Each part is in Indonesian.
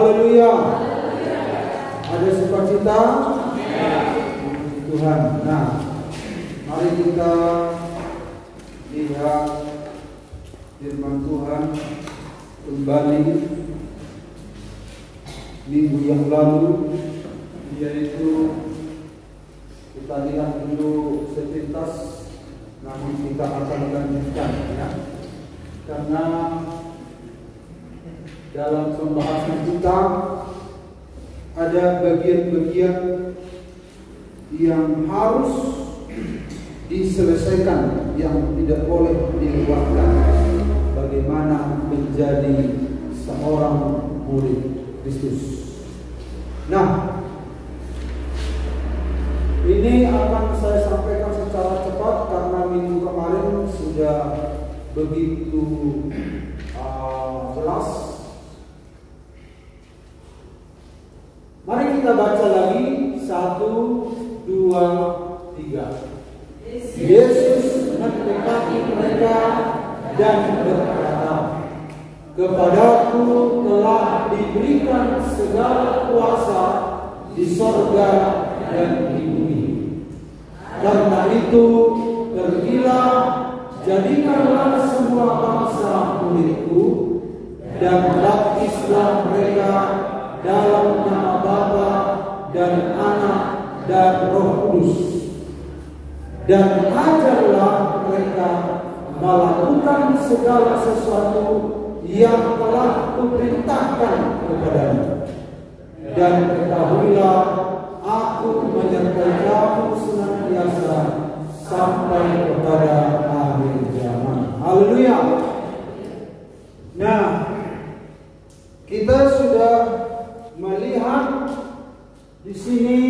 Haleluya. Ada sukacita? Puji Tuhan. Nah, mari kita lihat firman Tuhan kembali minggu yang lalu, yaitu kita lihat dulu sepintas, namun kita akan lanjutkan ya, karena dalam pembahasan kita ada bagian-bagian yang harus diselesaikan, yang tidak boleh dilewatkan. Bagaimana menjadi seorang murid Kristus. Nah, ini akan saya sampaikan secara cepat karena minggu kemarin sudah begitu jelas. Mari kita baca lagi 1, 2, 3. Yesus mendekati mereka dan berkata, "Kepadaku telah diberikan segala kuasa di sorga dan di bumi. Karena itu, pergilah, jadikanlah semua bangsa muridku, dan baptislah mereka dalam nama Bapa dan Anak dan Roh Kudus, dan ajarlah mereka melakukan segala sesuatu yang telah kuperintahkan kepadamu. Dan ketahuilah, aku menyertai kamu senantiasa sampai kepada akhir zaman." Haleluya. Nah, kita sudah melihat di sini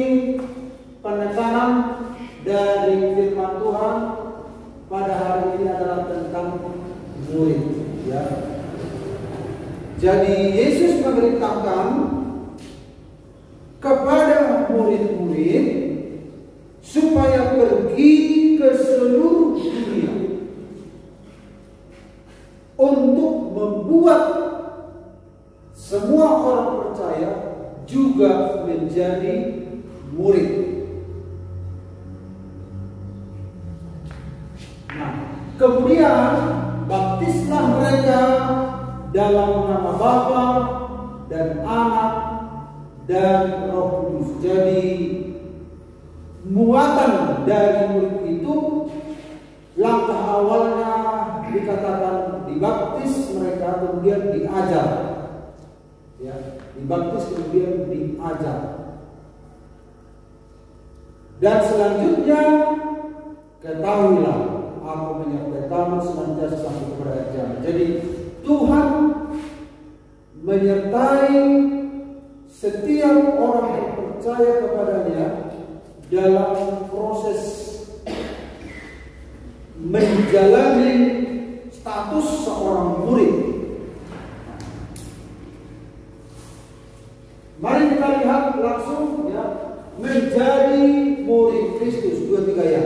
penekanan dari firman Tuhan pada hari ini adalah tentang murid, ya. Jadi Yesus memerintahkan kepada murid-murid supaya pergi ke seluruh dunia untuk membuat semua orang percaya juga menjadi murid. Nah, kemudian baptislah mereka dalam nama Bapa dan Anak dan Roh Kudus. Jadi muatan dari murid itu, langkah awalnya dikatakan dibaptis mereka, kemudian diajar, ya, dibaptis kemudian diajar, dan selanjutnya ketahuilah, aku menyertai kamu senantiasa sampai kepada akhir zaman. Jadi Tuhan menyertai setiap orang yang percaya kepadanya dalam proses menjalani status seorang murid. Mari kita lihat langsung, ya, menjadi murid Kristus. 2, 3 ya.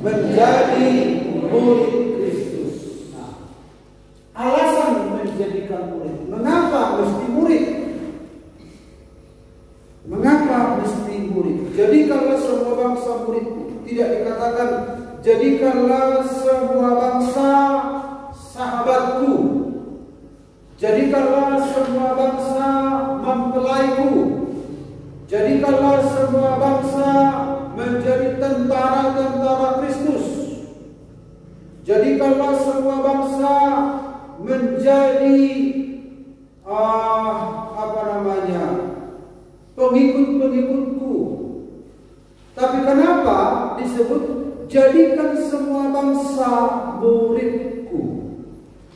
Menjadi murid Kristus. Nah, alasan menjadikan murid. Mengapa mesti murid? Mengapa mesti murid? Jadikanlah semua bangsa muridku. Tidak dikatakan jadikanlah semua bangsa sahabatku. Jadikanlah semua bangsa mempelaiku. Jadikanlah semua bangsa menjadi tentara-tentara Kristus. Jadikanlah semua bangsa menjadi pengikut-pengikutku. Tapi kenapa disebut jadikan semua bangsa muridku?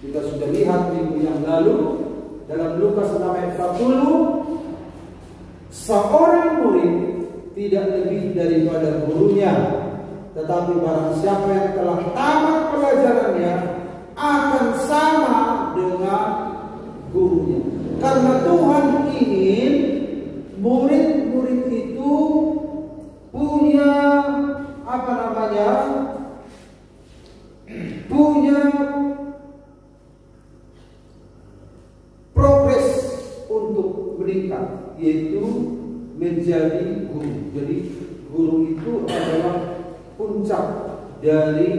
Kita sudah lihat minggu yang lalu dalam Lukas 6 ayat 40, seorang murid tidak lebih daripada gurunya, tetapi barang siapa yang telah tamat pelajarannya akan sama dengan gurunya. Karena Tuhan ingin murid-murid itu punya punya progres untuk meningkat, yaitu menjadi guru. Jadi guru itu adalah puncak dari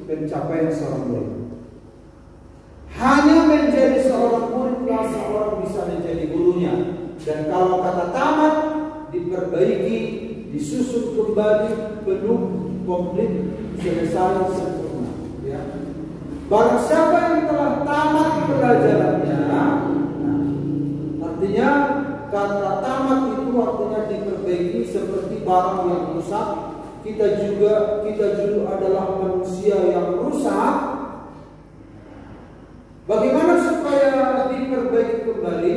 pencapaian seorang murid. Hanya menjadi seorang muridlah seorang bisa menjadi gurunya. Dan kalau kata tamat, diperbaiki, disusun kembali, penuh, komplit, selesai, sempurna. Ya. Barang siapa yang telah tamat pelajarannya, artinya kata tamat itu artinya diperbaiki seperti barang yang rusak. Kita juga adalah manusia yang rusak. Bagaimana supaya diperbaiki kembali?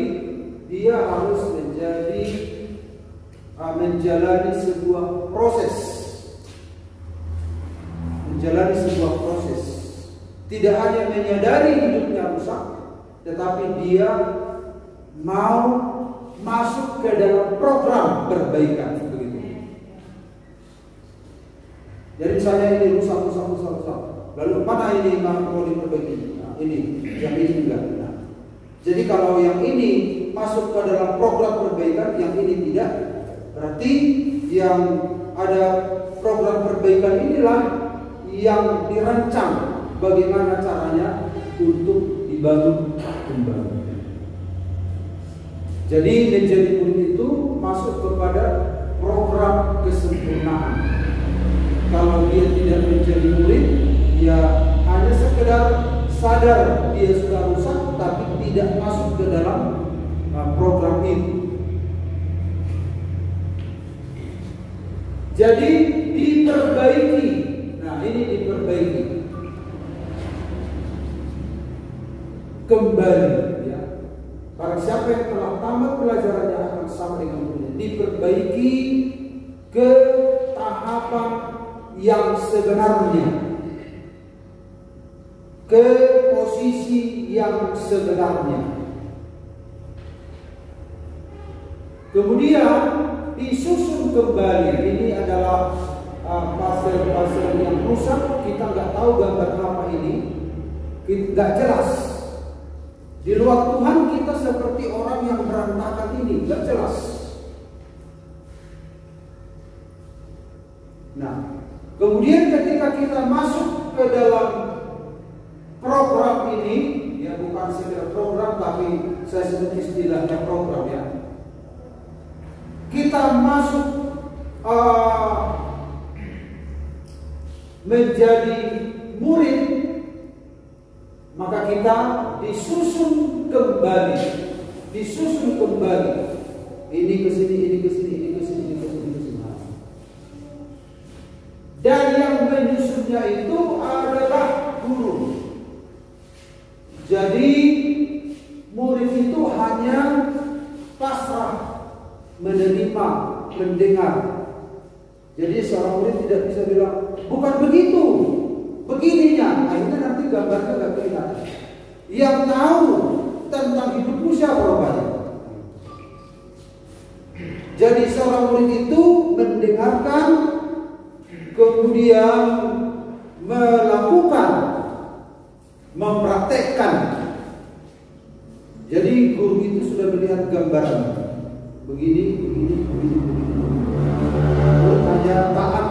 Dia harus menjalani sebuah proses. Menjalani sebuah proses. Tidak hanya menyadari hidupnya rusak, tetapi dia mau masuk ke dalam program perbaikan. Jadi misalnya ini rusak. Lalu mana ini yang perlu diperbaiki? Nah, ini, yang ini enggak. Nah, jadi kalau yang ini masuk ke dalam program perbaikan, yang ini tidak, berarti yang ada program perbaikan inilah yang dirancang bagaimana caranya untuk dibangun kembali. Jadi menjadi murid itu masuk kepada program kesempurnaan. Kalau dia tidak menjadi murid, ya hanya sekedar sadar dia sudah rusak, tapi tidak masuk ke dalam program itu. Jadi diperbaiki. Nah, ini diperbaiki kembali. Ya. Barang siapa yang telah tamat pelajarannya akan sama dengan muridnya. Diperbaiki ke tahapan yang sebenarnya, ke posisi yang sebenarnya. Kemudian disusun kembali. Ini adalah pasal-pasal yang rusak. Kita nggak tahu gambar apa ini, nggak jelas. Di luar Tuhan kita seperti orang yang berantakan ini, nggak jelas. Nah, kemudian ketika kita masuk ke dalam program ini, ya bukan sekedar program, tapi saya sebut istilahnya program ya. Kita masuk menjadi murid, maka kita disusun kembali. Ini ke sini, ini ke sini, ini ke sini, ini ke sini. Dan yang menyusunnya itu adalah guru. Jadi murid itu hanya pasrah, menerima, mendengar. Jadi seorang murid tidak bisa bilang, bukan begitu, begininya. Akhirnya nanti gambarnya nggak kelihatan. Yang tahu tentang hidupmu siapa rupanya? Jadi seorang murid itu mendengarkan, kemudian melakukan, mempraktekkan. Jadi guru itu sudah melihat gambaran begini. Hanya taat,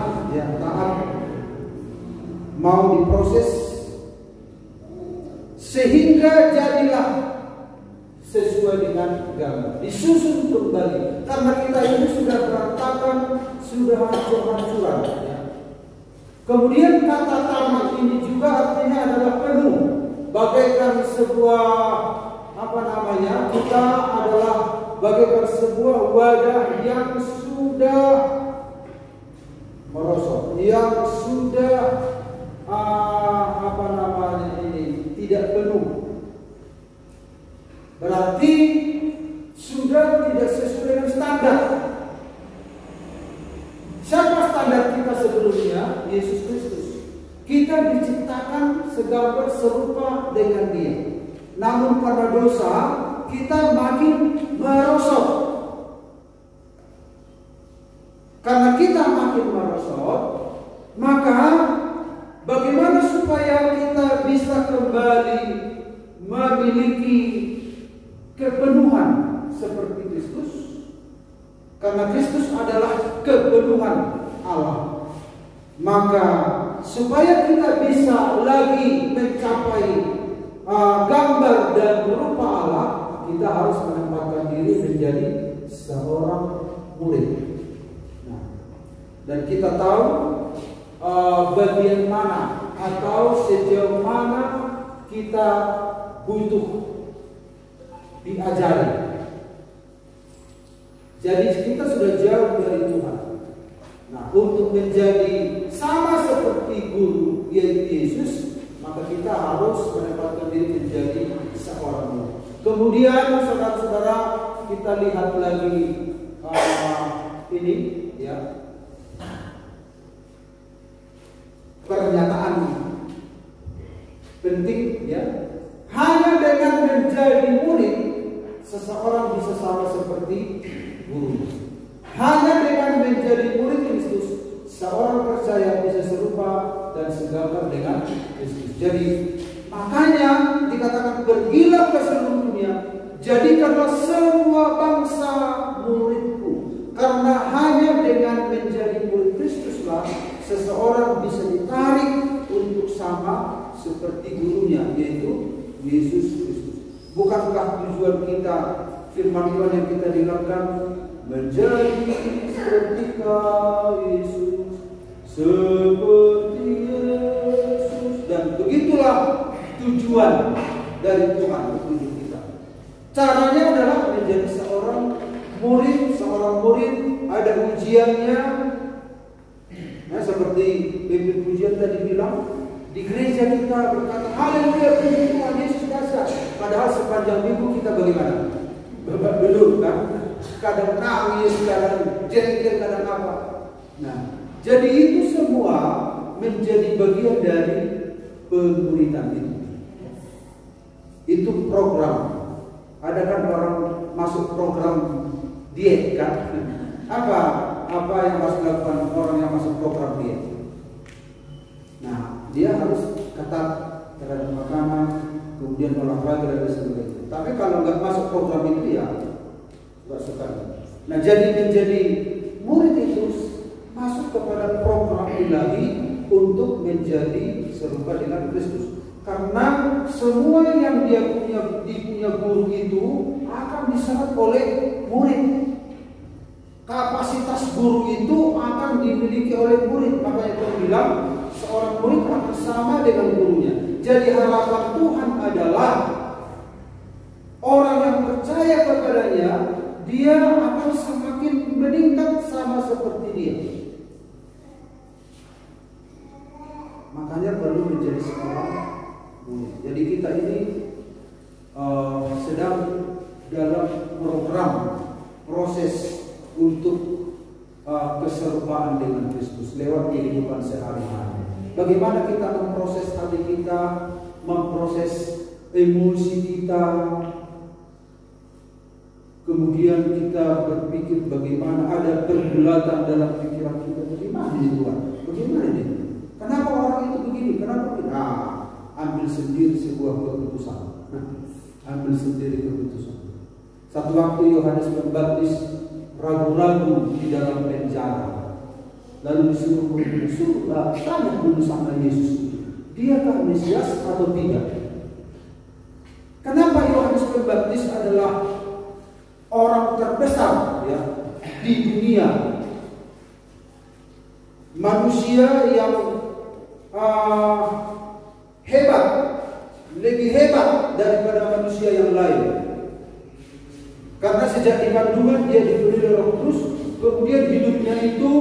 mau diproses sehingga jadilah sesuai dengan gambar, disusun kembali. Karena kita ini sudah berantakan, sudah hancur-hancuran. Kemudian kata tamat ini juga artinya adalah penuh, bagaikan sebuah kita adalah bagaikan sebuah wadah yang sudah merosot, yang sudah tidak penuh. Berarti sudah tidak sesuai dengan standar. Siapa standar kita sebelumnya? Yesus Kristus. Kita diciptakan segambar serupa dengan Dia. Namun karena dosa, kita makin merosot. Karena kita makin merosot, maka bagaimana supaya kita bisa kembali memiliki kepenuhan seperti itu Kristus, karena Kristus adalah kepenuhan Allah. Maka supaya kita bisa lagi mencapai gambar dan rupa Allah, kita harus menempatkan diri menjadi seorang murid. Nah, dan kita tahu bagian mana atau sejauh mana kita butuh diajari. Jadi kita sudah jauh dari Tuhan. Nah, untuk menjadi sama seperti guru yaitu Yesus, maka kita harus menempatkan diri menjadi seorang murid. Kemudian saudara-saudara, kita lihat lagi ini ya, pernyataan penting ya. Hanya dengan menjadi murid seseorang bisa sama seperti guru. Hanya dengan menjadi murid Kristus seorang percaya bisa serupa dan segambar dengan Kristus. Jadi makanya dikatakan pergilah ke seluruh dunia, jadikanlah semua bangsa muridku. Karena hanya dengan menjadi murid Kristuslah seseorang bisa ditarik untuk sama seperti gurunya, yaitu Yesus Kristus. Bukankah tujuan kita, firman Tuhan yang kita dengarkan, menjadi seperti Yesus, seperti Yesus, dan begitulah tujuan dari Tuhan untuk kita. Caranya adalah menjadi seorang murid. Seorang murid ada ujiannya. Nah, seperti pimpin pujian tadi bilang, di gereja kita berkata haleluya puji Tuhan Yesus dasar. Padahal sepanjang minggu kita bagaimana? Babak belur kan? Kadang nangis, kadang jengkel, kadang apa. Nah, jadi itu semua menjadi bagian dari pemuridan itu. Itu program. Ada kan orang masuk program diet kan? Apa yang harus dilakukan orang yang masuk program diet? Nah, dia harus ketat terhadap makanan, kemudian olahraga dan sebagainya. Tapi kalau nggak masuk program itu ya nggak suka. Nah, jadi menjadi murid itu masuk kepada program ilahi untuk menjadi serupa dengan Kristus. Karena semua yang dia punya guru itu akan diserap oleh murid. Kapasitas guru itu akan dimiliki oleh murid. Makanya Tuhan bilang seorang murid akan sama dengan gurunya. Jadi harapan Tuhan adalah orang yang percaya kepadanya, dia akan semakin meningkat sama seperti dia. Makanya perlu menjadi seorang murid. Jadi kita ini sedang dalam program proses untuk keserupaan dengan Kristus lewat kehidupan sehari-hari. Bagaimana kita memproses hati kita, memproses emosi kita, kemudian kita berpikir bagaimana ada pergulatan dalam pikiran kita. Bagaimana ini Tuhan? Bagaimana ini? Kenapa orang itu begini? Kenapa begini? Ambil sendiri sebuah keputusan. Ambil sendiri keputusan. Satu waktu Yohanes Pembaptis ragu-ragu di dalam penjara. Lalu disuruh tanya dulu sama Yesus, diakah Mesias atau tidak? Kenapa Yohanes Pembaptis adalah orang terbesar ya di dunia, manusia yang hebat, lebih hebat daripada manusia yang lain? Karena sejak di kandungan dia diberi Roh Kudus, kemudian hidupnya itu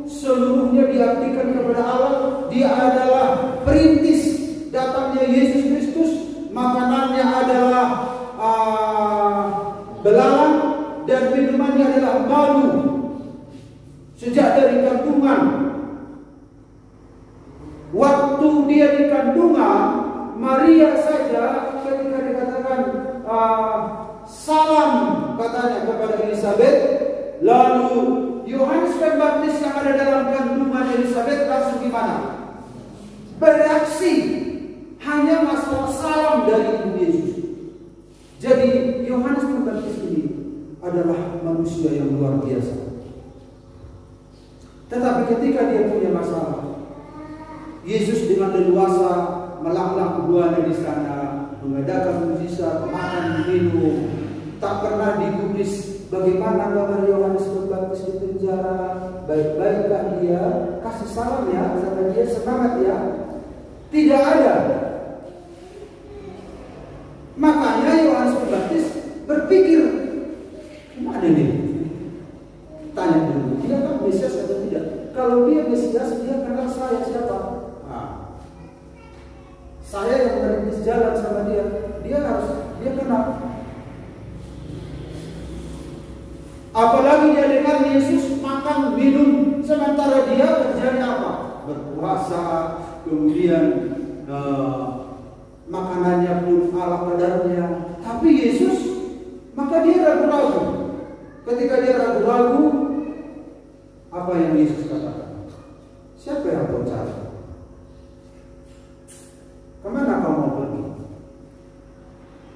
seluruhnya diabdikan kepada Allah. Dia adalah perintis datangnya Yesus Kristus. Makanannya adalah belalang dan minumannya adalah madu. Sejak dari kandungan, waktu dia di kandungan, Maria saja ketika dikatakan salam katanya kepada Elizabeth, lalu Yohanes Pembaptis yang ada dalam kandungan Elizabeth langsung gimana? Bereaksi. Hanya masalah salam dari Ibu Yesus. Jadi Yohanes Pembaptis ini adalah manusia yang luar biasa. Tetapi ketika dia punya masalah, Yesus dengan leluasa melanglang buana di sana, mengadakan mujizat, makan, minum, tak pernah digubris bagaimana kabar Yohanes Pembaptis di penjara, baik-baikkan dia, kasih salam ya sama dia, semangat ya. Tidak ada. Makanya Yohanes Pembaptis berpikir, gimana nih? Tanya dulu, dia kan Mesias atau tidak? Kalau dia Mesias, dia kenal saya siapa? Saya yang merintis jalan sama dia kenal. Apalagi dia dengar Yesus makan minum, sementara dia kerjanya apa? Berpuasa, kemudian makanannya pun ala kadarnya. Tapi Yesus, maka dia ragu-ragu. Ketika dia ragu-ragu, apa yang Yesus katakan? Siapa yang kau cari? Kemana kau mau pergi?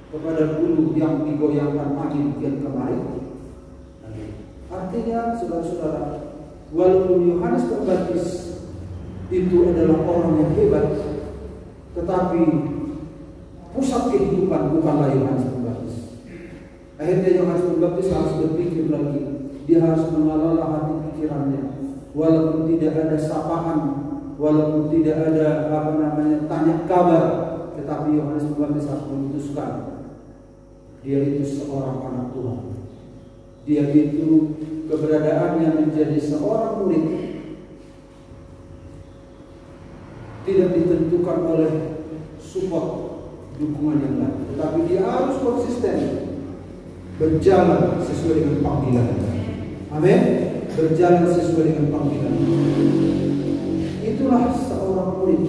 Kepada bulu yang digoyangkan angin kian kemarin. Artinya, saudara-saudara, walaupun Yohanes Pembaptis itu adalah orang yang hebat, tetapi pusat kehidupan bukanlah Yohanes Pembaptis. Akhirnya Yohanes Pembaptis harus berpikir lagi. Dia harus mengelola hati pikirannya. Walaupun tidak ada sapaan, walaupun tidak ada tanya kabar, tetapi Yohanes Pembaptis harus memutuskan dia itu seorang anak Tuhan. Dia itu keberadaannya menjadi seorang murid tidak ditentukan oleh support dukungan yang lain, tetapi dia harus konsisten berjalan sesuai dengan panggilan. Amin. Berjalan sesuai dengan panggilan. Itulah seorang murid.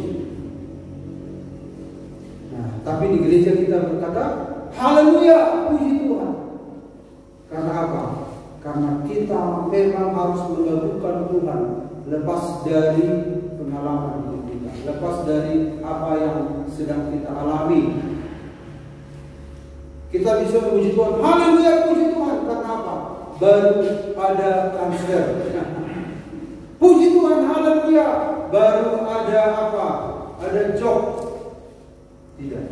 Nah, tapi di gereja kita berkata, haleluya, puji Tuhan. Karena apa? Karena kita memang harus mengagungkan Tuhan lepas dari pengalaman hidup kita, lepas dari apa yang sedang kita alami. Kita bisa memuji Tuhan, haleluya, puji Tuhan. Karena apa? Baru ada transfer. Puji Tuhan, haleluya. Baru ada apa? Ada job. Tidak.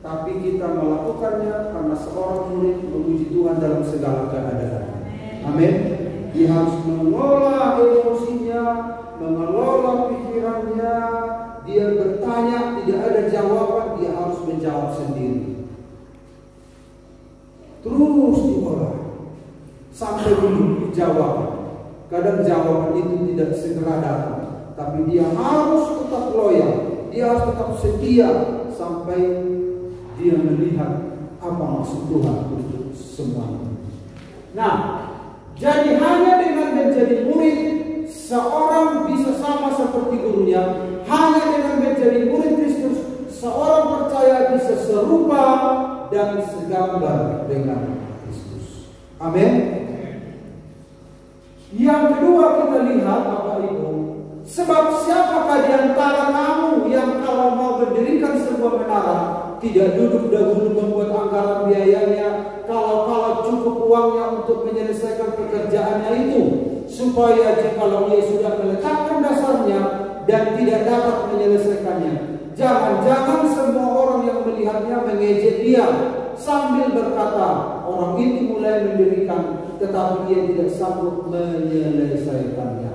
Tapi kita melakukannya karena seorang murid memuji Tuhan dalam segala keadaan. Amin. Dia harus mengelola emosinya, mengelola pikirannya. Dia bertanya, tidak ada jawaban, dia harus menjawab sendiri. Terus diolah sampai dijawab. Kadang jawaban itu tidak segera datang, tapi dia harus tetap loyal, dia harus tetap setia sampai dia melihat apa maksud Tuhan untuk semuanya. Nah, jadi hanya dengan menjadi murid, seorang bisa sama seperti gurunya. Hanya dengan menjadi murid Kristus, seorang percaya bisa serupa dan segambar dengan Kristus. Amin. Yang kedua kita lihat, Bapak Ibu, sebab siapakah di antara kamu yang kalau mau mendirikan sebuah menara tidak duduk dahulu membuat anggaran biayanya, kalau cukup uangnya untuk menyelesaikan pekerjaannya itu, supaya jikalau ia sudah meletakkan dasarnya dan tidak dapat menyelesaikannya, jangan-jangan semua orang yang melihatnya mengejek dia sambil berkata, orang itu mulai mendirikan tetapi dia tidak sanggup menyelesaikannya.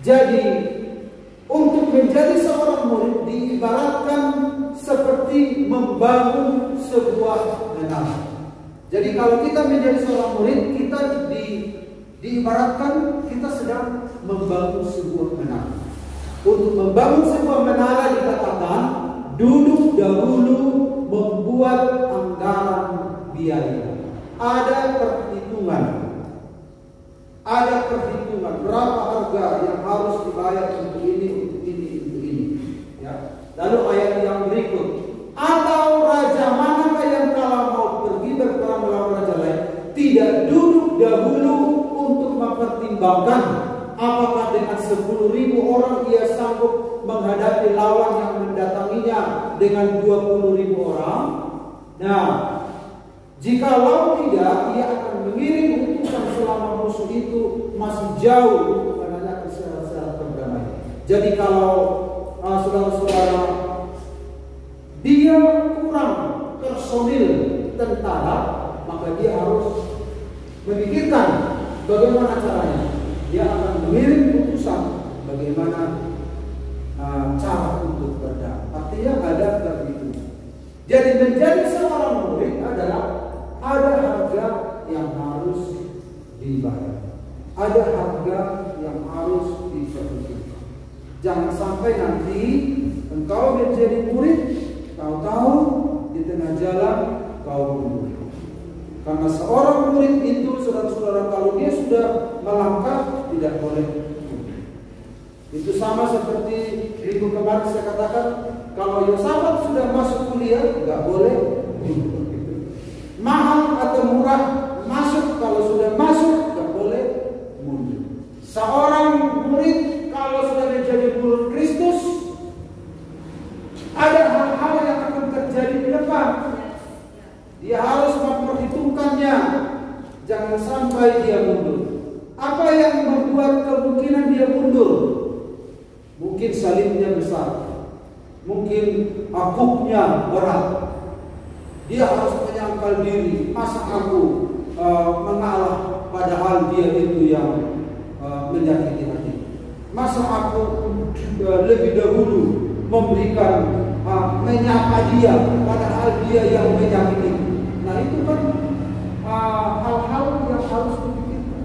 Jadi untuk menjadi seorang murid diibaratkan seperti membangun sebuah menara. Jadi kalau kita menjadi seorang murid, kita diibaratkan kita sedang membangun sebuah menara. Untuk membangun sebuah menara dikatakan duduk dahulu membuat anggaran biaya. Ada perhitungan. Ada perhitungan berapa harga yang harus dibayar untuk ini, untuk ini, untuk ini. Ya. Lalu ayat yang berikut, atau raja manakah yang kalau mau pergi berperang melawan raja lain tidak duduk dahulu untuk mempertimbangkan apakah dengan 10.000 orang ia sanggup menghadapi lawan yang mendatanginya dengan 20.000 orang. Nah, jikalau tidak, ia akan jauh menanyakan syarat-syarat perdamaian. Jadi kalau saudara-saudara dia kurang personil tentara, maka dia harus memikirkan bagaimana caranya. Dia akan mengirim putusan bagaimana cara untuk berdamai. Artinya ada begitu. Jadi menjadi seorang murid adalah ada harga yang harus dibayar. Ada harga yang harus diperhitungkan. Jangan sampai nanti engkau menjadi murid, tahu-tahu di tengah jalan kau mundur. Karena seorang murid itu, saudara-saudara, kalau dia sudah melangkah tidak boleh. Itu sama seperti minggu kemarin saya katakan, kalau Yosafat sudah masuk kuliah nggak boleh mundur. Mahal atau murah masuk, kalau sudah masuk nggak boleh mundur. Seorang murid kalau sudah menjadi murid Kristus, ada hal-hal yang akan terjadi di depan. Dia harus memperhitungkannya. Jangan sampai dia mundur. Apa yang membuat kemungkinan dia mundur? Mungkin salibnya besar, mungkin akuknya berat. Dia harus menyangkal diri. Masa aku mengalah padahal dia itu yang menyakiti hati. Masa aku lebih dahulu memberikan menyapa dia padahal dia yang menyakiti. Nah itu kan hal-hal yang harus dipikirkan.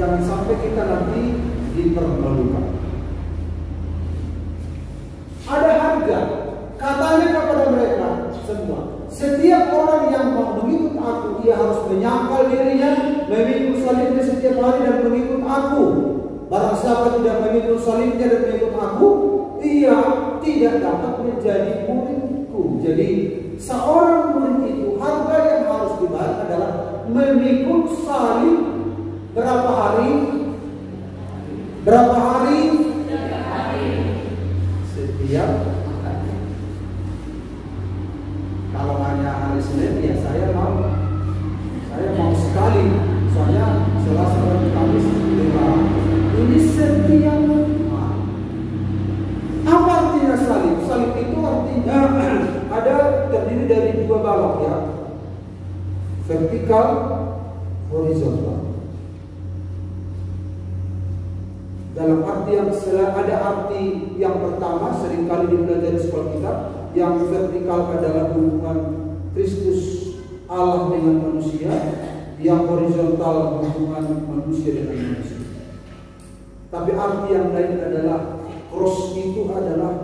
Jangan sampai kita nanti dipermalukan. Ada harga. Katanya kepada mereka semua, setiap orang yang mau mengikut aku, ia harus menyangkal dirinya, memikul salibnya setiap hari dan mengikut aku. Barang siapa tidak memikul salibnya dan mengikut aku, ia tidak dapat menjadi muridku. Jadi seorang murid itu harga yang harus dibayar adalah memikul salib berapa hari? Berapa hari? Setiap hari. Kalau hanya hari Senin ya saya mau sekali. Soalnya Selasa dan Kamis lima. Ini setiap hari. Apa artinya salib? Salib itu artinya ada terdiri dari dua balok ya. Vertikal, horizontal. Dalam arti yang ada arti yang pertama seringkali dipelajari sekolah kita, yang vertikal adalah hubungan Kristus Allah dengan manusia, yang horizontal hubungan manusia dengan manusia. Tapi arti yang lain adalah cross itu adalah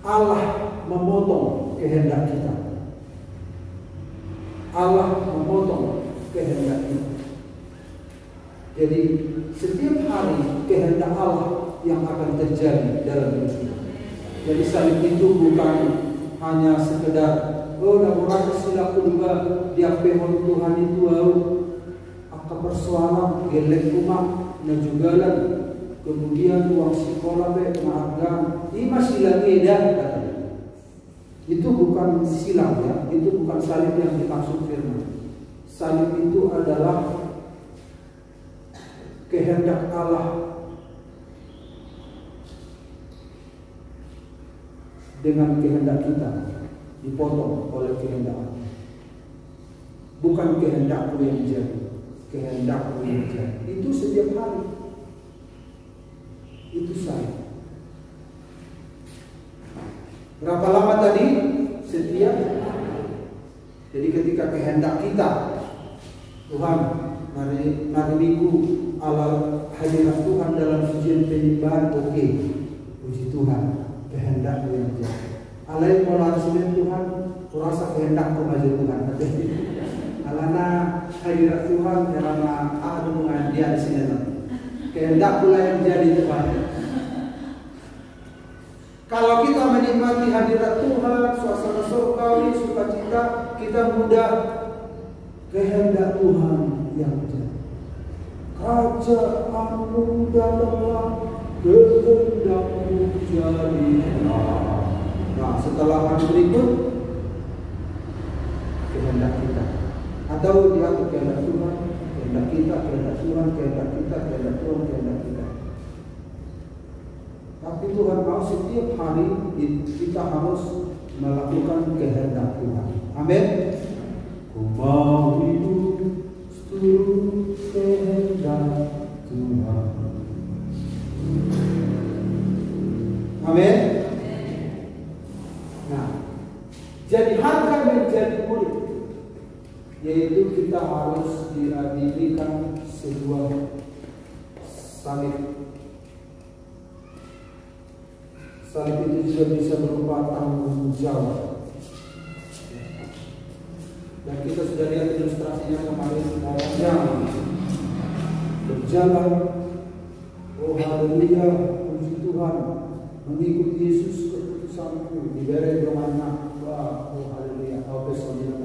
Allah memotong kehendak kita. Allah memotong kehendak kita. Jadi setiap hari kehendak Allah yang akan terjadi dalam hidup kita. Jadi salib itu bukan hanya sekedar orang silaku juga dia pehon Tuhan itu akan persoalan gelek rumah na juga lah kemudian uang sekolah maafkan ini masih lagi dah. Itu bukan silang ya, itu bukan salib yang dimaksud firman. Salib itu adalah kehendak Allah dengan kehendak kita dipotong oleh kehendak Allah. Bukan kehendakku yang jadi, kehendakku yang jadi. Itu setiap hari. Itu saya. Berapa lama tadi? Setiap hari. Jadi ketika kehendak kita, Tuhan, mari minggu Allah hadirat Tuhan dalam ujian penyembahan, oke, puji Tuhan, kehendak yang jadi. Allah yang mau Senin Tuhan, kurasa kehendakku aja Tuhan. Alana hadirat Tuhan, karena ada mengadia di sini. Kehendak pula yang jadi Tuhan. Kalau kita menikmati hadirat Tuhan, suasana surgawi, sukacita, kita mudah kehendak Tuhan yang jadi. Kerajaanmu dalamlah kehendakmu jadilah. Nah, setelah hari berikut kehendak kita atau diatur kehendak Tuhan, kehendak kita, kehendak Tuhan, kehendak kita, kehendak Tuhan, kehendak kita. Tapi Tuhan mau setiap hari kita harus melakukan kehendak Tuhan. Amin. Ku mau hidup seturut kehendak Tuhan. Amin. Nah, jadi harga menjadi murid, yaitu kita harus diberikan sebuah salib. Salib itu juga bisa berupa tanggung jawab. Dan kita sudah lihat ilustrasinya kemarin, orangnya berjalan, oh haleluya, puji Tuhan, mengikut Yesus keputusanku, diberi bermakna, wah, oh haleluya, kau besoknya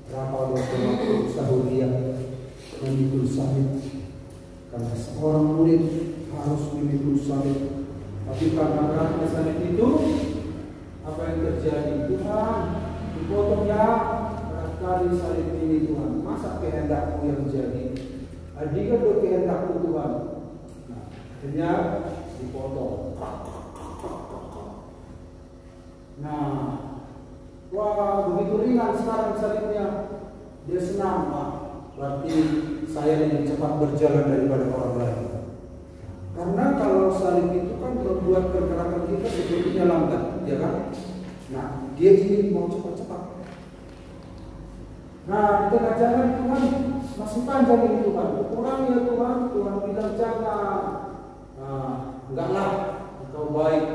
berapa waktu sahuria memikul salib. Karena seorang murid harus memikul salib. Tapi karena beratnya salib itu, apa yang terjadi? Tuhan, dipotong ya, berat kali salib ini Tuhan. Masa kehendakmu yang jadi? Jika berkehendakmu Tuhan, nah, akhirnya dipotong. Nah, wah begitu ringan sekarang salibnya. Dia senang, Pak. Berarti saya lebih cepat berjalan daripada orang lain. Karena kalau salib itu kan membuat pergerakan kita sepertinya lambat, ya kan? Nah, dia ingin mau cepat-cepat. Nah, di tengah jalan Tuhan masih panjang ini Tuhan. Kurangi ya Tuhan. Tuhan bilang jangan. Nah, enggaklah, engkau baik.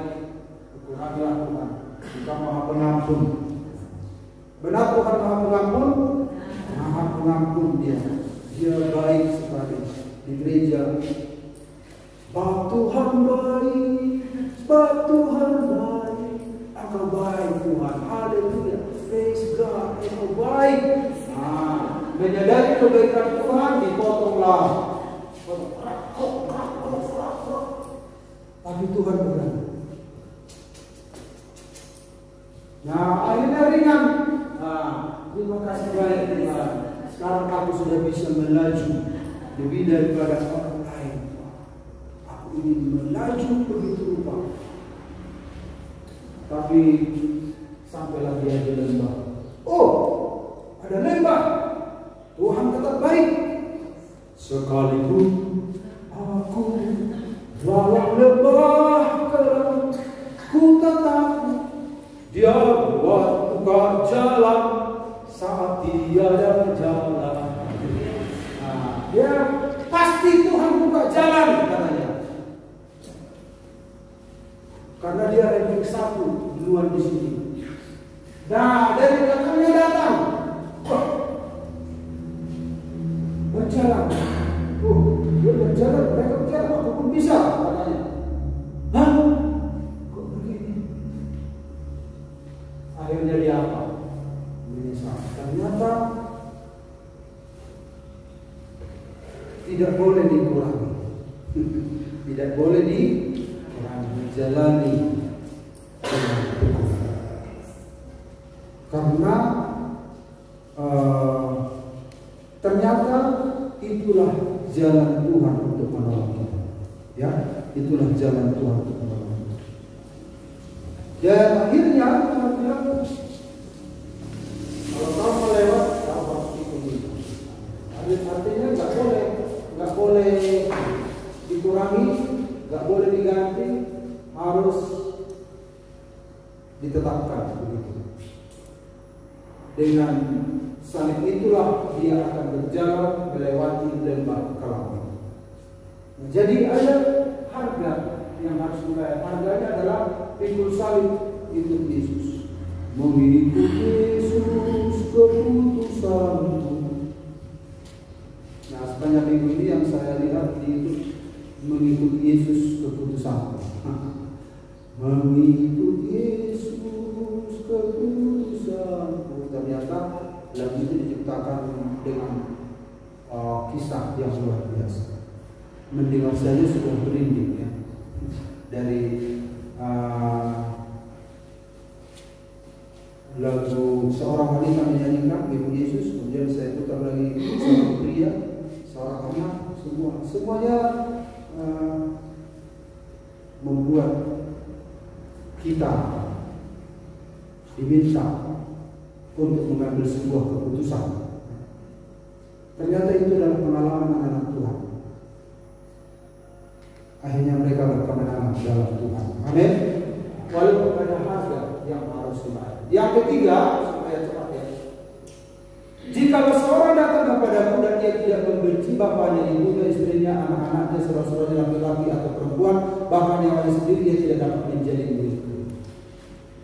Kurangilah Tuhan. Engkau Maha Pengampun. Benar Tuhan Maha Pengampun? Maha Pengampun dia. Dia baik sekali di gereja. Bapa Tuhan baik, Bapa Tuhan baik, Engkau baik Tuhan, haleluya, praise God, Engkau baik. Nah, menyadari kebaikan Tuhan dipotonglah. Tapi Tuhan berani. Nah, akhirnya ringan. Nah, terima kasih banyak Tuhan. Sekarang aku sudah bisa melaju lebih daripada orang lain. Ini melaju begitu rupa. Tapi sampailah dia di lembah. Oh, ada lembah. Tuhan tetap baik. Sekalipun aku lawan lembah kelam, ku tetap dia buat buka jalan saat tiada jalan. Nah, dia pasti Tuhan buka jalan katanya. Karena dia ranking 1 duluan di sini. Nah, dari belakangnya datang. Berjalan. Oh, dia berjalan, mereka berjalan, aku pun bisa katanya. Hah? Kok begini? Akhirnya dia apa? Menyesal. Ternyata tidak boleh dikurangi. Tidak boleh dikurangi. Menjalani karena ternyata itulah jalan Tuhan untuk menolong kita, ya, itulah jalan Tuhan untuk menolong kita. Dan akhirnya Tuhan bilang, kalau kau melewat, kau harus ikut. Artinya nggak boleh dikurangi, nggak boleh diganti, harus ditetapkan begitu. Dengan salib itulah dia akan berjalan melewati lembah kelam. Jadi ada harga yang harus dibayar. Harganya adalah pikul salib ikut Yesus. Mengikut Yesus keputusanmu. Nah, sepanjang minggu ini yang saya lihat itu mengikut Yesus keputusanmu. Mengikut Yesus keputusanmu. Ternyata lagu itu diciptakan dengan kisah yang luar biasa. Mendengar saja sudah merinding ya. Dari lagu seorang wanita menyanyikan mengikut Yesus, kemudian saya putar lagi seorang pria semuanya membuat kita diminta untuk mengambil sebuah keputusan. Ternyata itu adalah pengalaman anak-anak Tuhan. Akhirnya mereka berkemenangan dalam Tuhan. Amin. Walaupun ada harga yang harus dibayar. Yang ketiga, supaya cepat ya. Jika seorang datang kepadaku dan dia tidak membenci bapaknya, ibunya, istrinya, anak-anaknya, saudara-saudaranya laki-laki atau perempuan, bahkan yang lain sendiri, dia tidak dapat menjadi muridku.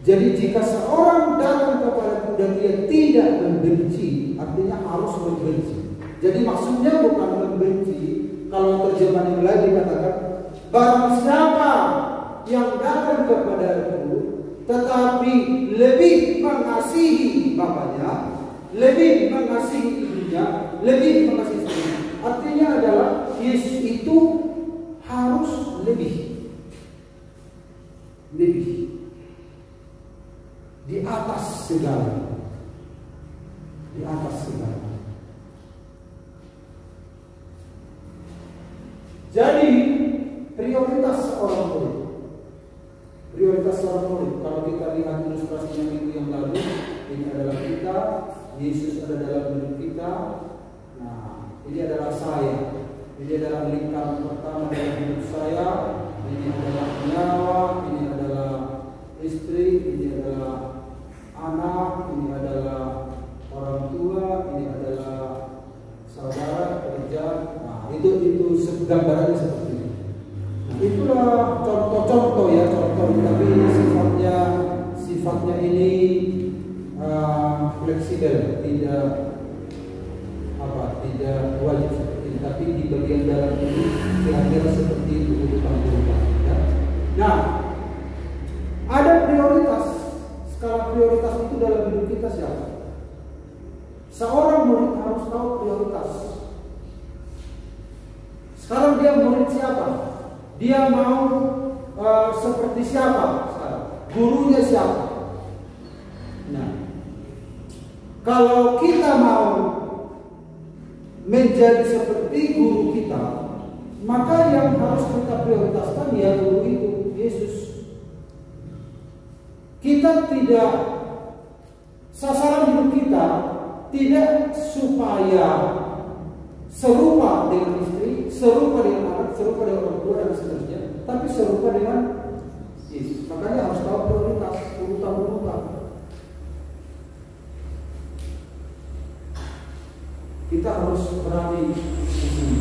Jadi jika seorang datang kepadaku dan dia tidak membenci, artinya harus membenci. Jadi maksudnya bukan membenci. Kalau terjemahan yang lain dikatakan, barang siapa yang datang kepadaku tetapi lebih mengasihi bapaknya, lebih mengasihi ibunya, lebih mengasihi istrinya. Artinya adalah Yesus itu harus lebih di atas segala, di atas segala. Jadi prioritas seorang murid, kalau kita lihat ilustrasinya minggu yang lalu, ini adalah kita, Yesus ada dalam hidup kita. Nah, ini adalah saya, ini adalah lingkaran pertama dalam hidup saya. Ini adalah nyawa, ini adalah istri, ini adalah anak, ini adalah orang tua, ini adalah saudara, kerja. Nah, itu gambarannya seperti ini. Nah, itulah contoh-contoh ya, tapi ini sifatnya ini fleksibel, tidak wajib seperti ini, tapi di bagian dalam ini kira-kira seperti itu urutan-urutan. Ya. Nah, ada prioritas. Skala prioritas itu dalam hidup kita siapa? Seorang murid harus tahu prioritas. Sekarang dia murid siapa? Dia mau seperti siapa sekarang? Gurunya siapa? Nah, kalau kita mau menjadi seperti guru kita, maka yang harus kita prioritaskan ya guru itu, Yesus. Kita tidak, sasaran hidup kita tidak supaya serupa dengan istri, serupa dengan anak, serupa dengan orang tua dan seterusnya, tapi serupa dengan Yesus. Makanya harus tahu prioritas, urutan-urutan. Kita harus berani di sini.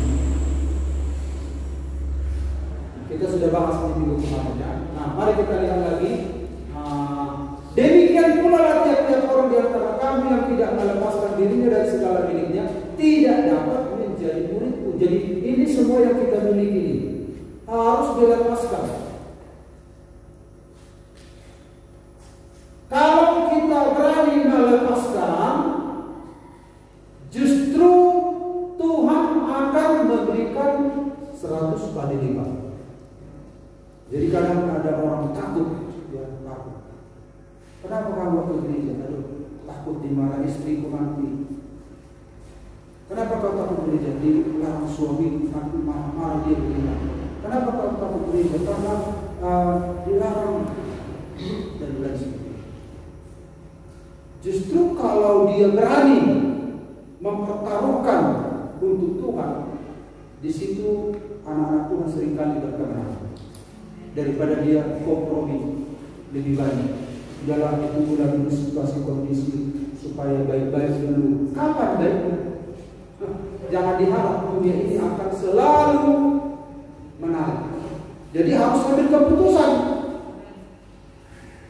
Kita sudah bahas di minggu kemarin ya. Nah, mari kita lihat lagi. Demikian pula tiap-tiap orang di antara kami yang tidak melepaskan dirinya dari segala miliknya tidak dapat menjadi muridku. Jadi ini semua yang kita miliki ini harus dilepaskan. Kalau kita berani melepaskan, justru Tuhan akan memberikan 100 kali lipat. Jadi kadang ada orang takut, ya takut. Kenapa kamu ke gereja? Aduh, takut dimarahi istriku nanti. Kenapa kau takut gereja? Dilarang suami nanti marah dia begini. Kenapa kau takut gereja? Karena dilarang dan lain sebagainya. Justru kalau dia berani mempertaruhkan untuk Tuhan, di situ anak-anak Tuhan seringkali berkemenangan daripada dia kompromi lebih banyak. Dalam itu dalam situasi kondisi supaya baik-baik dulu. Kapan baiknya? Jangan diharap dunia ini akan selalu menarik. Jadi harus ambil keputusan.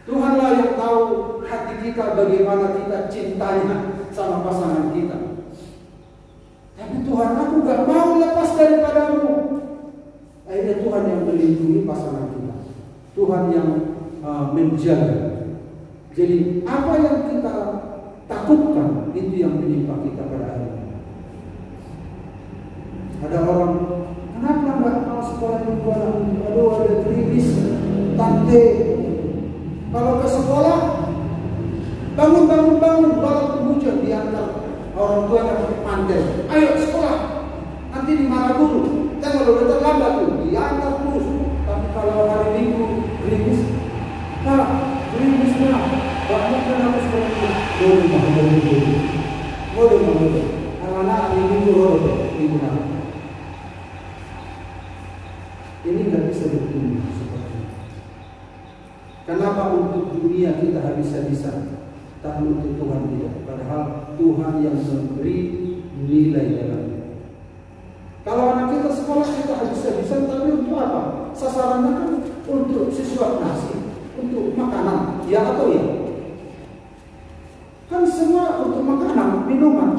Tuhanlah yang tahu hati kita, bagaimana kita cintanya sama pasangan kita. Tapi Tuhan, aku gak mau lepas daripadamu. Akhirnya Tuhan yang melindungi pasangan kita. Tuhan yang menjaga. Jadi apa yang kita takutkan itu yang menimpa kita pada hari ini. Ada orang, kenapa nggak mau sekolah minggu anak? Aduh, ada krimis, tante. Kalau ke sekolah, bangun, baru hujan diantar orang tua yang pakai mantel. Ayo sekolah, nanti dimarah guru. kita kalau terlambat tuh diantar terus. Tapi kalau hari Minggu gerimis, Pak, gerimisnya banyak kan harus bodoh. Anak-anak hari Minggu minggu nanti. Ini nggak bisa ditunggu seperti ini. Kenapa untuk dunia kita habis-habisan, tapi untuk Tuhan tidak? Padahal Tuhan yang memberi nilai dalamnya. Kalau anak kita sekolah kita habis-habisan, tapi untuk apa? Sasarannya kan untuk sesuap nasi, untuk makanan, ya atau ya? Kan semua untuk makanan, minuman.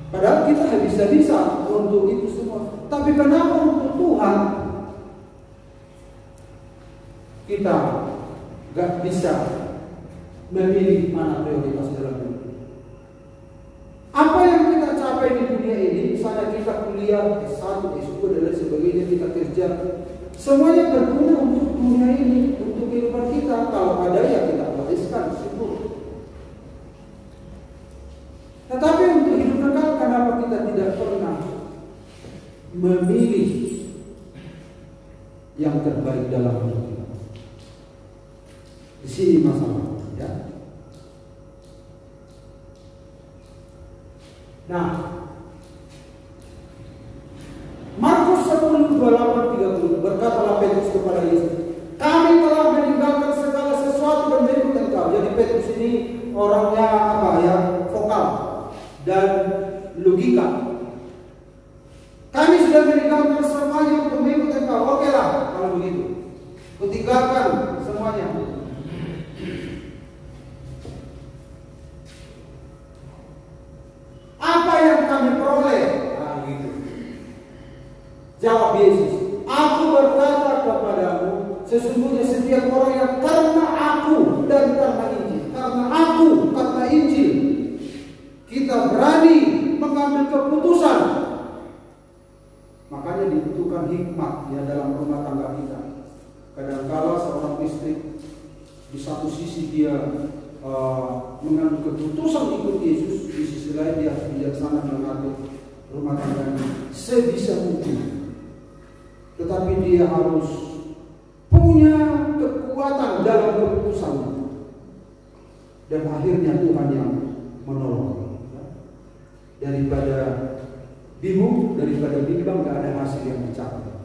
Padahal kita habis-habisan untuk itu semua. Tapi kenapa untuk Tuhan kita gak bisa memilih mana prioritas dalam hidup? Apa yang kita capai di dunia ini, misalnya kita kuliah S1, S2 dan lain sebagainya, kita kerja, semuanya berguna untuk dunia ini, untuk kehidupan kita. Kalau ada ya kita wariskan, syukur. Tetapi untuk hidup kekal, kenapa kita tidak pernah memilih yang terbaik dalam hidup kita? Di sini masalahnya, ya. Nah, Markus 10:28-30 berkatalah Petrus kepada Yesus, kami telah meninggalkan segala sesuatu dan mengikut Engkau. Jadi Petrus ini orangnya apa ya, vokal dan logika. Kami sudah meninggalkan semuanya untuk mengikut Engkau. Oke lah kalau begitu, kutinggalkan semuanya. Apa yang kami peroleh? Nah, gitu. Jawab Yesus, aku berkata kepadamu, sesungguhnya setiap orang yang karena aku dan karena Injil, kita berani mengambil keputusan. Makanya dibutuhkan hikmat ya dalam rumah tangga kita. Kadang-kala seorang istri di satu sisi dia mengambil keputusan ikut Yesus, di sisi lain dia bijaksana mengatur rumah tangganya sebisa mungkin. Tetapi dia harus punya kekuatan dalam keputusan, dan akhirnya Tuhan yang menolong. Daripada bingung, daripada bimbang, gak ada hasil yang dicapai.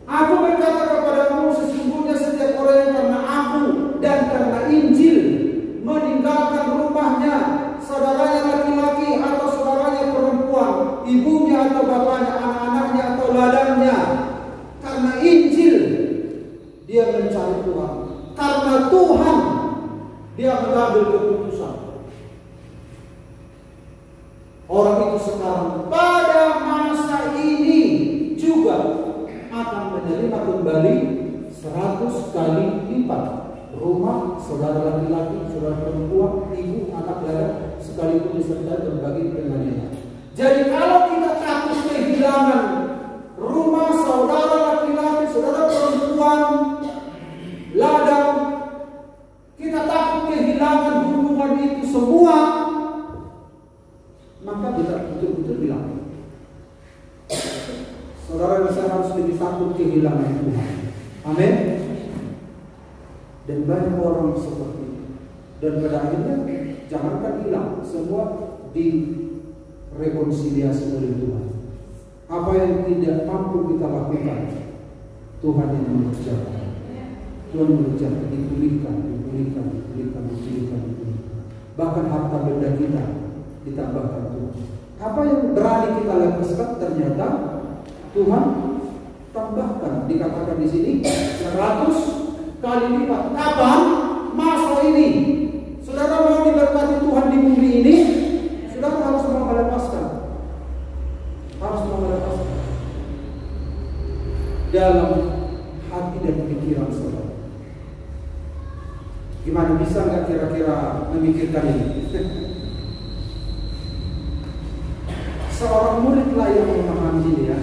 Aku berkata kepadamu, sesungguhnya setiap orang yang karena aku dan karena Injil meninggalkan rumahnya, saudaranya laki-laki atau saudaranya perempuan, ibunya atau bapaknya, anak-anaknya atau ladangnya, karena Injil dia mencari Tuhan. Karena Tuhan dia mengambil keputusan. Orang itu sekarang pada masa ini juga akan menerima kembali 100 kali lipat rumah, saudara laki-laki, saudara perempuan, ibu, anak ladang, sekalipun disertai berbagi dengannya. Jadi kalau kita takut kehilangan rumah, saudara laki-laki, saudara perempuan, ladang, kita takut kehilangan hubungan itu semua, maka kita betul-betul bilang, saudara bisa harus lebih takut kehilangan Tuhan. Amin. Dan banyak orang seperti itu. Dan pada akhirnya jangankan hilang, semua direkonsiliasi oleh Tuhan. Apa yang tidak mampu kita lakukan, Tuhan yang mengerjakan. Tuhan mengerjakan, dipulihkan. Bahkan harta benda kita ditambahkan Tuhan. Apa yang berani kita lepaskan, ternyata Tuhan tambahkan. Dikatakan di sini 100 kali lipat. Kapan? Masa ini. Saudara mau diberkati Tuhan di bumi ini, saudara harus mau melepaskan. Harus mau melepaskan dalam hati dan pikiran saudara. Gimana, bisa nggak kira-kira memikirkan ini? Seorang murid lah yang memahami ini ya.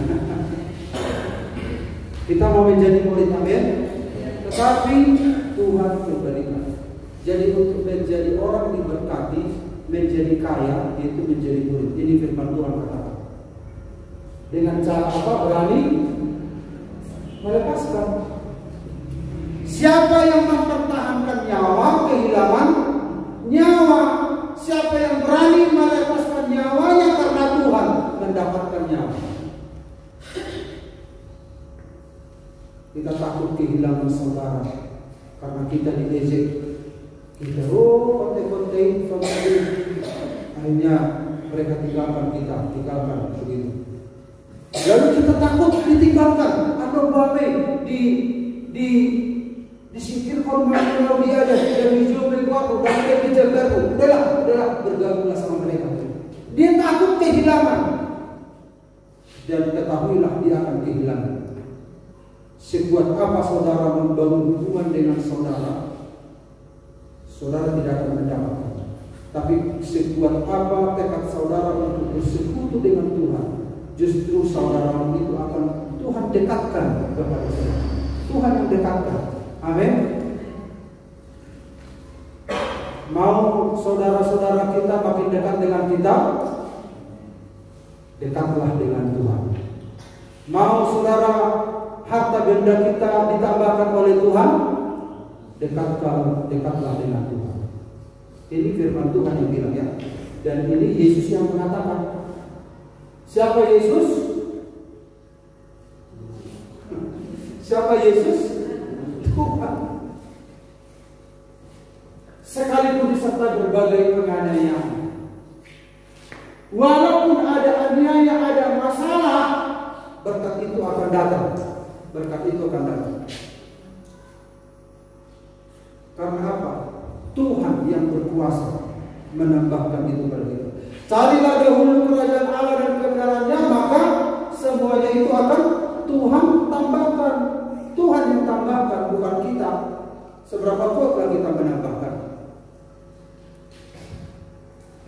Kita mau menjadi murid, amin. Tetapi Tuhan kembalikan. Jadi untuk menjadi orang diberkati, menjadi kaya, itu menjadi murid. Ini firman Tuhan katakan. Dengan cara apa? Berani melepaskan. Siapa yang mempertahankan nyawa, kehilangan nyawa. Siapa yang berani melepaskan nyawanya karena Tuhan, mendapatkan nyawa. Kita takut kehilangan saudara karena kita diejek. Kita konten-konten sama dia. Akhirnya mereka tinggalkan kita, tinggalkan begitu. Lalu kita takut ditinggalkan atau babe disingkirkan kalau dia ada dan hijau berkuat dan dia dijaga. Udahlah bergabunglah sama mereka. Dia takut kehilangan dan ketahuilah dia akan kehilangan. Sekuat apa saudara membangun hubungan dengan saudara, saudara tidak akan mendapatkan. Tapi sekuat apa tekad saudara untuk bersekutu dengan Tuhan, justru saudara itu akan Tuhan dekatkan kepada saudara. Tuhan yang dekatkan. Amin. Mau saudara-saudara kita makin dekat dengan kita, dekatlah dengan Tuhan. Mau saudara harta benda kita ditambahkan oleh Tuhan, dekatlah dengan Tuhan. Ini firman Tuhan yang bilang ya. Dan ini Yesus yang mengatakan. Siapa Yesus? Siapa Yesus? Tuhan. Sekalipun disertai berbagai penganiayaan, walaupun ada aniaya, ada masalah, berkat itu akan datang. Berkat itu akan datang. Karena apa? Tuhan yang berkuasa menambahkan itu pada kita. Carilah dahulu kerajaan Allah dan kebenarannya, maka semuanya itu akan Tuhan tambahkan. Tuhan yang tambahkan, bukan kita. Seberapa kuatlah kita menambahkan.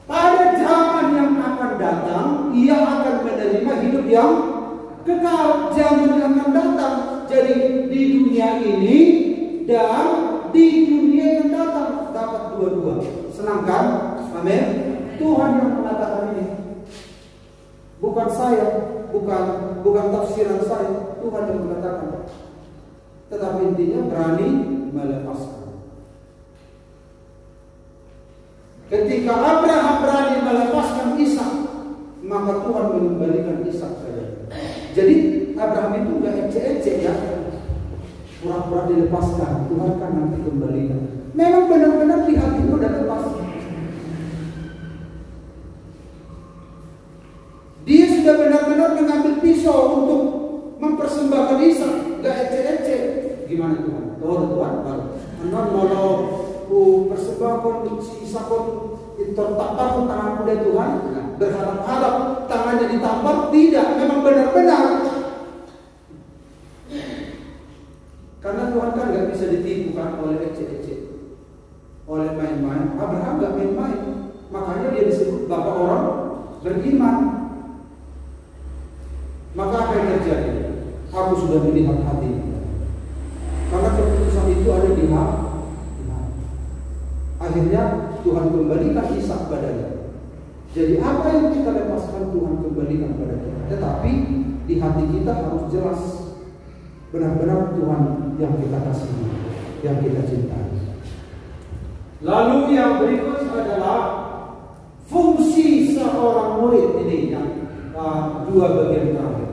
Pada zaman yang akan datang, ia akan menerima hidup yang kekal. Zaman yang akan datang. Jadi di dunia ini dan di dunia yang datang dapat dua-dua. Senang kan? Amin. Tuhan yang mengatakan ini. Bukan saya, bukan tafsiran saya. Tuhan yang mengatakan. Tetapi intinya berani melepaskan. Ketika Abraham berani melepaskan Ishak, maka Tuhan mengembalikan Ishak saja. Jadi Abraham itu enggak ecek-ecek ya. Pura-pura dilepaskan, Tuhan kan nanti kembalikan. Memang benar-benar di hati itu udah lepas. Dia sudah benar-benar mengambil pisau untuk mempersembahkan Ishak, enggak ecek-ecek. Gimana Tuhan? Tuhan baru. Kalau persembahkan si Ishak itu tertampar tangan oleh Tuhan, berharap-harap tangannya ditampar, tidak, memang benar-benar. Karena Tuhan kan nggak bisa ditipu kan oleh ecek-ecek, oleh main-main. Abraham nggak main-main, makanya dia disebut bapak orang beriman. Maka apa yang terjadi? Aku sudah melihat hati. Karena keputusan itu ada di hati. Akhirnya Tuhan kembalikan Ishak padanya. Jadi apa yang kita lepaskan Tuhan kembalikan pada kita. Tetapi di hati kita harus jelas benar-benar Tuhan yang kita kasihi, yang kita cintai. Lalu yang berikut adalah fungsi seorang murid. Ini yang dua bagian terakhir.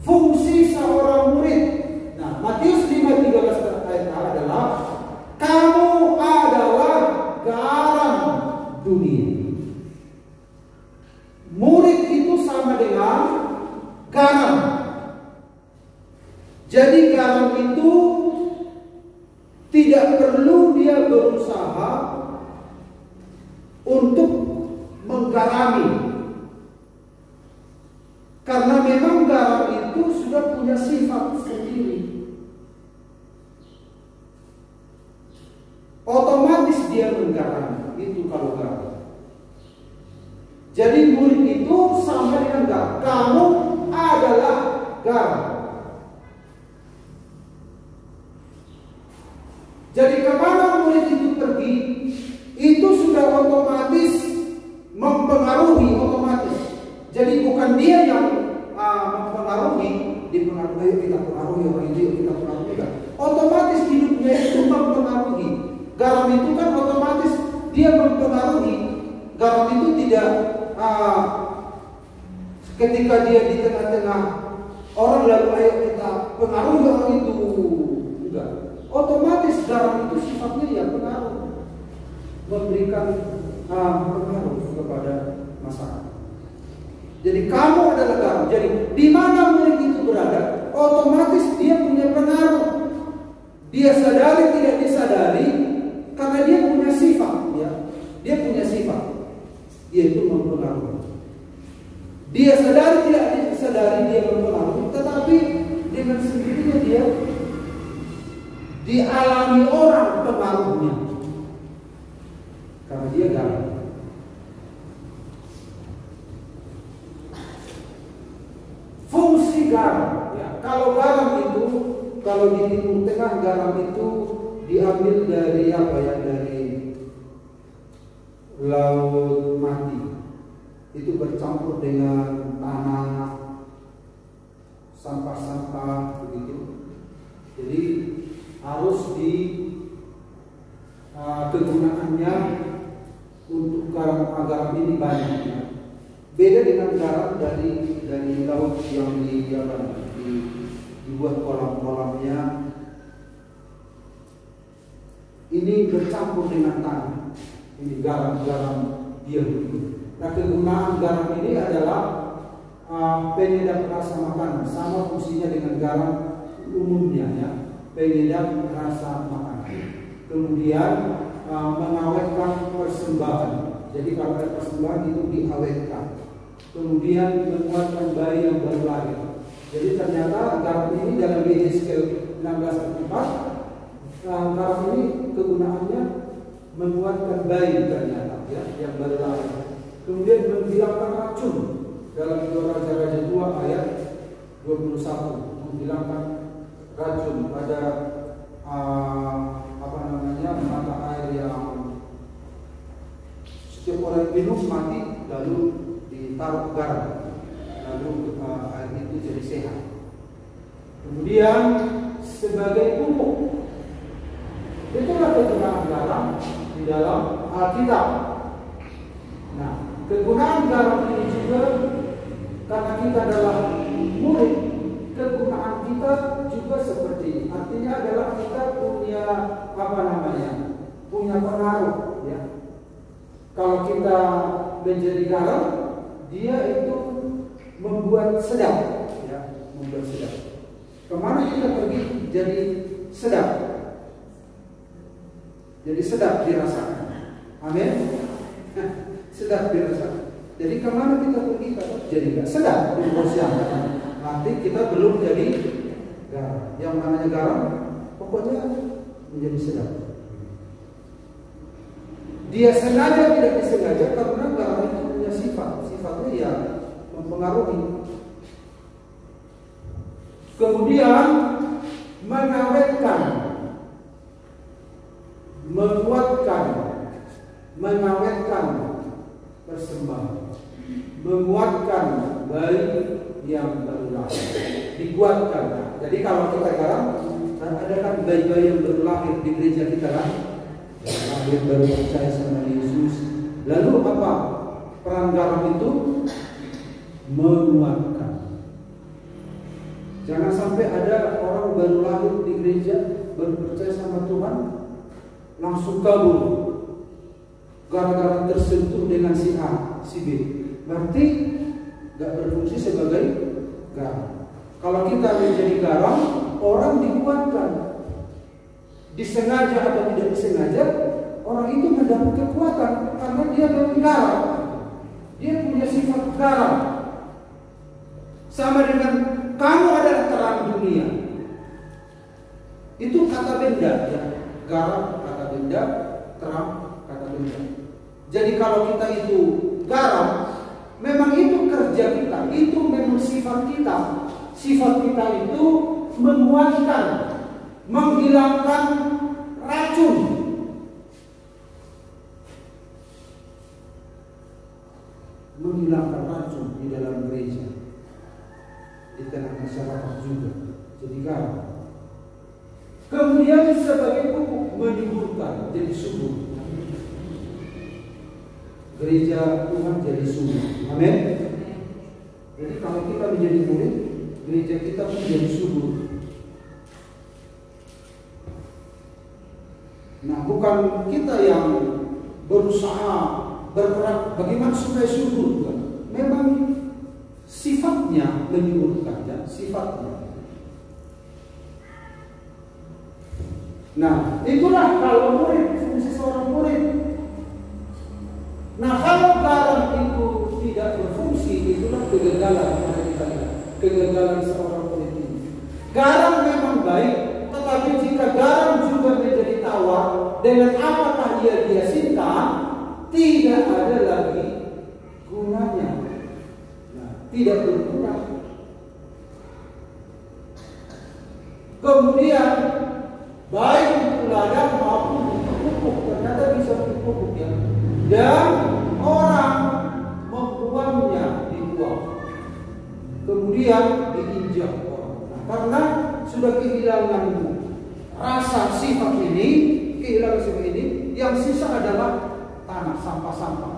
Fungsi seorang murid. Nah, Matius 5:13 ayat adalah kamu adalah garam dunia. Murid itu sama dengan garam. Jadi garam itu tidak perlu dia berusaha untuk menggarami. Karena memang garam itu sudah punya sifat sendiri. Otomatis dia menggarami. Itu kalau garam. Jadi murid itu sama dengan garam. Kamu adalah garam. Jadi kemana murid itu pergi, itu sudah otomatis mempengaruhi otomatis. Jadi bukan dia yang ayo kita pengaruhi orang itu, yuk kita pengaruhi. Otomatis hidupnya itu mempengaruhi. Garam itu kan otomatis dia mempengaruhi. Garam itu tidak ketika dia di tengah-tengah orang lalu ayo kita pengaruhi orang itu. Enggak. Otomatis garam itu sifatnya ya pengaruh, memberikan pengaruh kepada masyarakat. Jadi kamu adalah garam. Jadi di mana murid itu berada, otomatis dia punya pengaruh. Dia sadari tidak disadari, karena dia punya sifat, ya. Dia punya sifat, yaitu mempengaruhi. Dia sadari tidak disadari dia mempengaruhi, tetapi dengan sendirinya dia dialami orang pengaruhnya, karena dia garam. Fungsi garam, ya. Kalau garam itu, kalau di Timur Tengah garam itu diambil dari apa ya? Dari laut mati. Itu bercampur dengan tanah, sampah-sampah begitu. Jadi harus di kegunaannya untuk garam ini banyak. Ya. Beda dengan garam dari laut yang dibuat kolam-kolamnya. Ini bercampur dengan tanah. Ini garam-garam dia. Nah, kegunaan garam ini adalah penyedap rasa makanan, sama fungsinya dengan garam umumnya, ya, penyedap rasa makanan. Kemudian mengawetkan persembahan. Jadi kalau ada persembahan itu diawetkan. Kemudian menguatkan bayi yang baru lahir. Jadi ternyata garam ini dalam Yehezkiel 16:4, garam ini kegunaannya menguatkan bayi ternyata, ya, yang baru lahir. Kemudian menghilangkan racun dalam 2 Raja-Raja 2 ayat 21, menghilangkan racun pada mata air yang setiap orang minum mati, lalu ditaruh garam, lalu air itu jadi sehat. Kemudian sebagai pupuk, itulah kegunaan garam di dalam Alkitab. Nah, kegunaan garam ini juga karena kita adalah murid, kegunaan kita juga seperti ini. Artinya adalah kita punya punya pengaruh, ya. Kalau kita menjadi garam, dia itu membuat sedap, ya, membuat sedap. Kemana kita pergi jadi sedap, jadi sedap dirasakan. Amin. Sedap dirasakan. Jadi kemana kita pergi jadi nggak sedap di posyandu. Nanti kita belum jadi garam. Yang namanya garam, pokoknya menjadi sedap. Dia sengaja tidak disengaja karena garam itu punya sifatnya ya mempengaruhi. Kemudian mengawetkan, menguatkan, mengawetkan persembahan, menguatkan bayi yang baru lahir, dikuatkan. Jadi kalau kita garam, ada kan bayi-bayi yang baru lahir di gereja kita kan, lahir baru percaya sama Yesus. Lalu apa peran garam itu? Menguatkan. Jangan sampai ada orang baru lahir di gereja, baru percaya sama Tuhan, langsung kabur gara-gara tersentuh dengan si A, si B. Berarti gak berfungsi sebagai garam. Kalau kita menjadi garam, orang dikuatkan. Disengaja atau tidak disengaja, orang itu mendapat kekuatan karena dia memang garam. Dia punya sifat garam. Sama dengan kamu adalah terang dunia. Itu kata benda, ya. Garam kata benda, terang kata benda. Jadi kalau kita itu garam, memang itu kerja kita, itu memang sifat kita. Sifat kita itu menguatkan, menghilangkan racun. Menghilangkan racun di dalam gereja, di tengah masyarakat juga. jadi garam. Kemudian sebagai pupuk menyuburkan, jadi subur. Gereja Tuhan jadi subur. Amin. Jadi kalau kita menjadi murid, gereja kita pun menjadi subur. Nah, bukan kita yang berusaha bergerak bagaimana supaya subur, Tuhan. Memang sifatnya menyuburkan, ya, sifatnya. Nah, itulah kalau murid, fungsi seorang murid. Nah, kalau garam itu tidak berfungsi, itulah kegagalan yang ada kita lihat. Kegagalan seorang murid ini. Garam memang baik, tetapi jika garam juga menjadi tawar, dengan apakah dia simpan, tidak ada lagi gunanya. Nah, tidak berguna. Kemudian baik untuk ladang maupun untuk pupuk, ternyata bisa untuk pupuk, ya. Dan orang membuangnya, dibuang. Kemudian diinjak orang. Nah, karena sudah kehilangan rasa sifat ini, kehilangan sifat ini, yang sisa adalah tanah, sampah-sampah.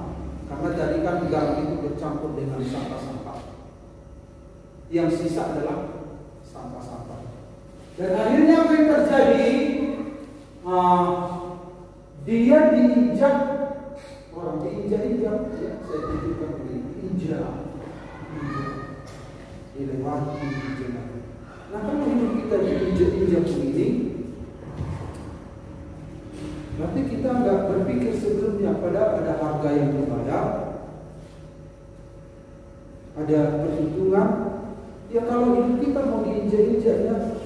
Karena tadi kan garam itu bercampur dengan sampah-sampah. Yang sisa adalah sampah-sampah. Dan akhirnya apa yang terjadi? Dia diinjak, orang diinjak-injak, ya, saya tunjukkan begini, injak, dilewati, injak. Nah, kalau hidup kita diinjak-injak begini, berarti kita nggak berpikir sebelumnya, pada ada harga yang dibayar, ada perhitungan. Ya, kalau hidup kita mau diinjak-injaknya,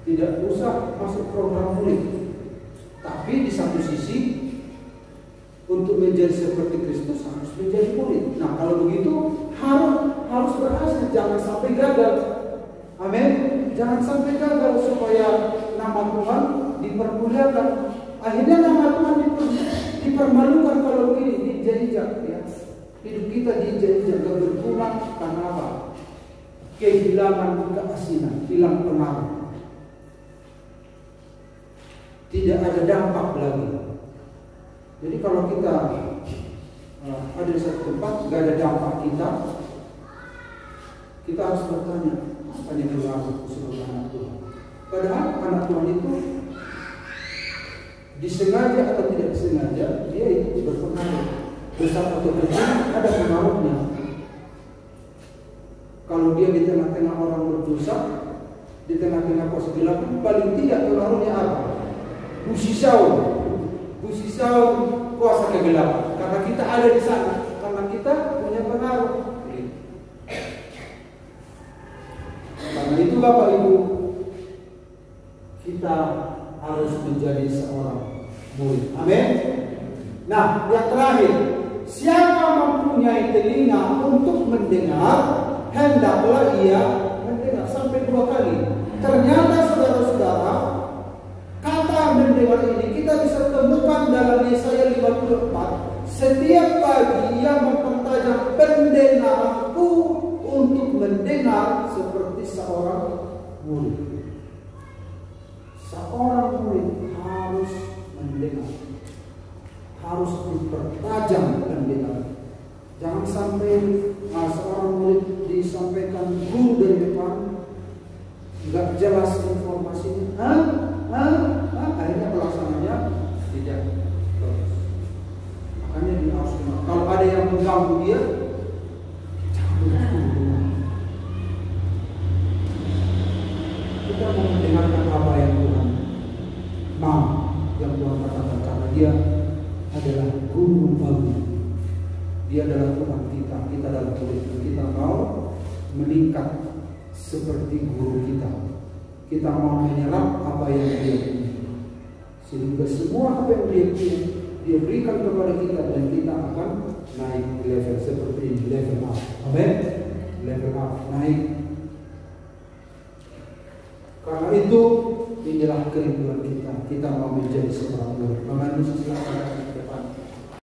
tidak usah masuk program murid. Tapi di satu sisi, untuk menjadi seperti Kristus harus menjadi murid. Nah, kalau begitu harus berhasil, jangan sampai gagal. Amin. Jangan sampai gagal, supaya nama Tuhan dipermuliakan. Akhirnya nama Tuhan dipermalukan kalau begini, diinjak-injak, ya. Hidup kita diinjak-injak, gak berguna. Karena apa? Kehilangan keasinan, hilang pengaruh. Tidak ada dampak lagi. Jadi kalau kita ada di satu tempat, gak ada dampak kita harus bertanya, apa yang berlaku sebagai anak Tuhan. Padahal anak Tuhan itu disengaja atau tidak disengaja, dia itu berpengaruh. Besar atau kecil ada pengaruhnya. Kalau dia di tengah-tengah orang berdosa, di tengah-tengah kuasa gelap, paling tidak pengaruhnya apa? Busisau kuasa kegelapan. Karena kita ada di sana, karena kita punya pengaruh. Karena itu Bapak Ibu, kita harus menjadi seorang murid. Amin. Nah, yang terakhir, siapa mempunyai telinga untuk mendengar, hendaklah ia mendengar. Sampai 2 kali. Ternyata saudara-saudara, kata mendengar ini kita bisa temukan dalam Yesaya 54. Setiap pagi ia mempertajam pendengaranku untuk mendengar seperti seorang murid. Seorang murid harus mendengar, harus dipertajam pendengaran. Jangan sampai seorang murid disampaikan guru dari depan, nggak jelas informasinya, akhirnya pelaksananya tidak bagus. Makanya dia harus dengar. Kalau ada yang mengganggu dia, jangan dulu. Kita mau mendengarkan apa yang Tuhan mau, yang Tuhan katakan, karena dia adalah guru baru. Dia adalah Tuhan kita, kita adalah murid. Kita mau meningkat seperti guru kita. Kita mau menyerap apa yang dia punya, sehingga semua apa yang dia punya dia berikan kepada kita, dan kita akan naik level seperti ini, level up. Amin. Level up, naik. Karena itu inilah kerinduan kita. Kita mau menjadi seorang murid.